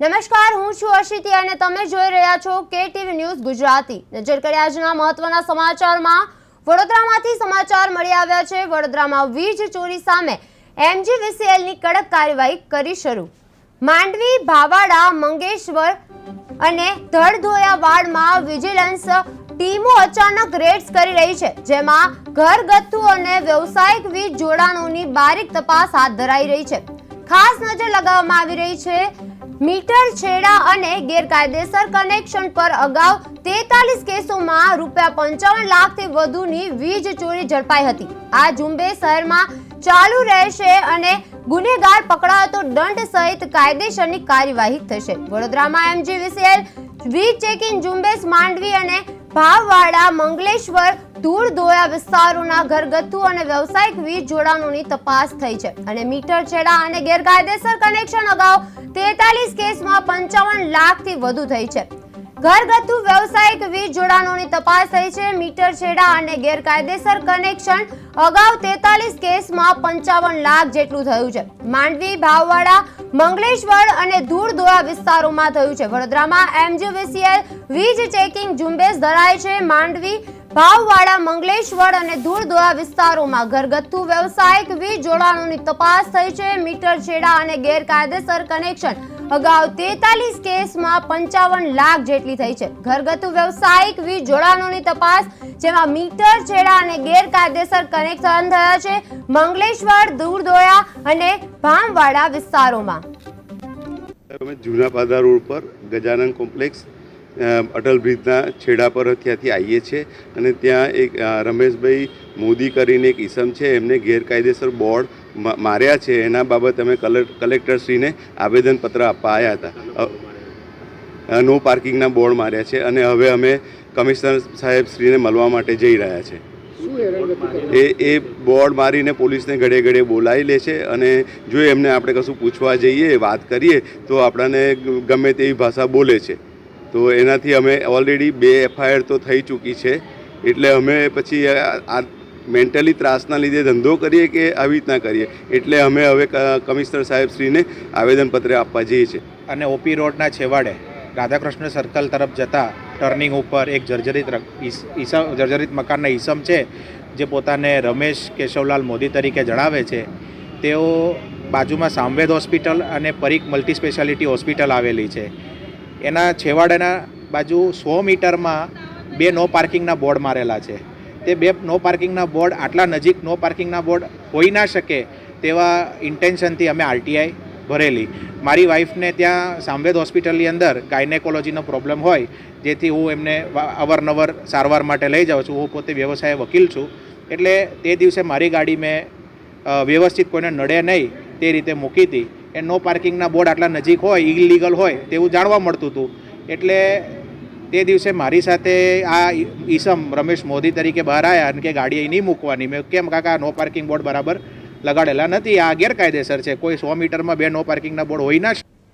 નમસ્કાર, હું છું અશિતી અને તમે જોઈ રહ્યા છો કેટીવી ન્યૂઝ ગુજરાતી। નજર કરીએ આજના મહત્વના સમાચારમાં। વડોદરામાંથી સમાચાર મળી આવ્યા છે। વડોદરામાં વીજ ચોરી સામે એમજીવીસીએલની કડક કાર્યવાહી કરી શરૂ। માંડવી, ભાવાડા, મંગેશ્વર અને ધડધોયાવાડમાં વિજિલન્સ ટીમો અચાનક રેડ્સ કરી રહી છે, જેમાં ઘરગથ્થુ અને વ્યવસાયિક વીજ જોડાણોની બારીક તપાસ હાથ ધરાઈ રહી છે। ખાસ નજર લગાવવામાં આવી રહી છે મીટર છેડા અને ગેરકાયદેસર કનેક્શન પર અગાઉ 43 કેસોમાં ₹55 લાખથી વધુની વીજ ચોરી ઝડપાઈ હતી। આ ઝુંબેશ શહેરમાં ચાલુ રહેશે અને ગુનેગાર પકડાય તો દંડ સહિત કાયદેસરની કાર્યવાહી થશે। વડોદરામાં એમજીવીસીએલ વીજ ચેકિંગ ઝુંબેશ માંડવી અને ભાવવાડા, મંગલેશ્વર, ધૂળધોયા વિસ્તારોના ઘરગથ્થુ અને વ્યવસાયિક વીજ જોડાણોની તપાસ થઈ છે અને મીટર છેડા અને ગેરકાયદેસર કનેક્શન અગાઉ 43 કેસમાં 55 લાખથી વધુ થઈ છે। ઘરગથ્થુ વ્યવસાયિક વીજ જોડાણોની તપાસ થઈ છે। મીટર છેડા અને ગેરકાયદેસર કનેક્શન અગાઉ 43 કેસમાં 55 લાખ જેટલું થયું છે। માંડવી, ભાવવાડા, મંગલેશ્વર અને ધૂળધોયા વિસ્તારોમાં થયું છે। વડોદરામાં એમજીવીસીએલ વીજ ચેકિંગ ઝુંબેશ ધરાય છે। માંડવી, ભાવવાડા, મંગલેશ્વર અને ધૂળધોયા વિસ્તારોમાં ઘરગથ્થુ વ્યવસાયિક વીજ જોડાણોની તપાસ થઈ છે। મીટર છેડા અને ગેરકાયદેસર કનેક્શન અગાઉ 43 કેસમાં 55 લાખ જેટલી થઈ છે। ઘરગથ્થુ વ્યવસાયિક વીજ જોડાણોની તપાસ, જેમાં મીટર છેડા અને ગેરકાયદેસર કનેક્શન થયા છે મંગલેશ્વર, ધૂળધોયા અને ભામવાડા વિસ્તારોમાં। જૂના પાદા રોડ પર ગજાનન કોમ્પ્લેક્સ અટલ બ્રિજના છેડા પર ત્યાંથી આવીએ છીએ અને ત્યાં એક રમેશભાઈ મોદી કરીને એક ઈસમ છે, એમને ગેરકાયદેસર બોર્ડ માર્યા છે। એના બાબત અમે કલેક્ટરશ્રીને આવેદનપત્ર આપવા આવ્યા હતા। નો પાર્કિંગના બોર્ડ માર્યા છે અને હવે અમે કમિશનર સાહેબશ્રીને મળવા માટે જઈ રહ્યા છે। એ બોર્ડ મારીને પોલીસને ઘડે ઘડે બોલાવી લે છે અને જો એમને આપણે કશું પૂછવા જઈએ, વાત કરીએ તો આપણને ગમે તેવી ભાષા બોલે છે। તો એનાથી અમે ઓલરેડી 2 FIR તો થઈ ચૂકી છે। એટલે અમે પછી આ મેન્ટલી ત્રાસના લીધે ધંધો કરીએ કે આવી રીતના કરીએ, એટલે અમે હવે કમિશનર સાહેબશ્રીને આવેદનપત્ર આપવા જઈએ છીએ। અને ઓપી રોડના છેવાડે રાધાકૃષ્ણ સર્કલ તરફ જતા ટર્નિંગ ઉપર એક જર્જરિત મકાનના ઈસમ છે, જે પોતાને રમેશ કેશવલાલ મોદી તરીકે જણાવે છે। તેઓ બાજુમાં સામવેદ હોસ્પિટલ અને પરીખ મલ્ટી સ્પેશિયાલિટી હોસ્પિટલ આવેલી છે, એના છેવાડાના બાજુ 100 મીટરમાં 2 નો પાર્કિંગના બોર્ડ મારેલા છે। તે 2 નો પાર્કિંગના બોર્ડ આટલા નજીક નો પાર્કિંગના બોર્ડ હોઈ ના શકે તેવા ઇન્ટેન્શનથી અમે આરટીઆઈ ભરેલી। મારી વાઈફને ત્યાં સામવેદ હોસ્પિટલની અંદર ગાયનેકોલોજીનો પ્રોબ્લેમ હોય, જેથી હું એમને અવારનવાર સારવાર માટે લઈ જાઉં છું। હું પોતે વ્યવસાય વકીલ છું, એટલે તે દિવસે મારી ગાડી મેં વ્યવસ્થિત કોઈને નડે નહીં તે રીતે મૂકી હતી। એ નો પાર્કિંગના બોર્ડ આટલા નજીક હોય, ઇલીગલ હોય તેવું જાણવા મળતું હતું, એટલે તે દિવસે મારી સાથે આ ઈસમ રમેશ મોદી તરીકે બહાર આવ્યા અને કે ગાડી અહીં નહીં મૂકવાની। મેં કેમ કાકા, નો પાર્કિંગ બોર્ડ બરાબર લગાડેલા નથી, આ ગેરકાયદેસર છે। કોઈ 100 મીટરમાં 2 નો પાર્કિંગના બોર્ડ હોય ના